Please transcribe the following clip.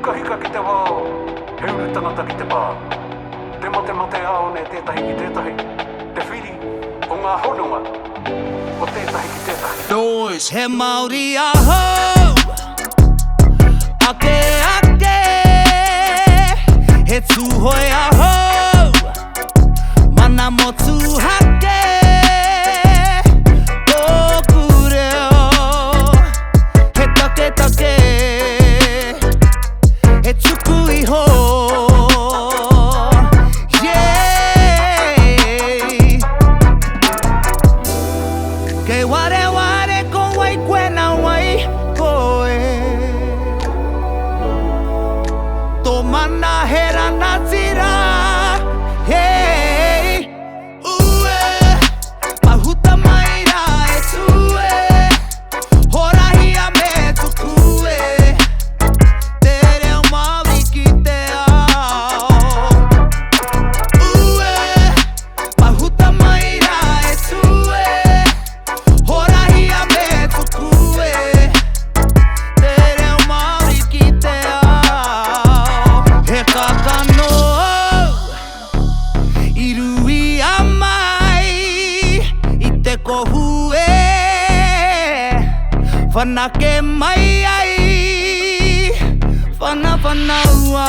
kahika ki te wao, he uru tangata ki te pā. Te matemateāone tētahi ki tētahi, te whiri o ngā hononga, o tētahi ki tētahi. Noiz, he Māori ahau, ake ake, he Tūhoe ahau, mana Motuhake, Tōku reo, he taketake, he tuku iho. Ke wareware ko wai kwena wai koe Tō mana he rangatira Hey Ue Mahuta maira e tue Horahia me tukue Te reo Māori ki te ao Ue Mahuta maira e tue Horahia me tukue Te reo Māori ki te ao He kākano I ruia mai I te kohu Whanake mai ai Whanawhanaua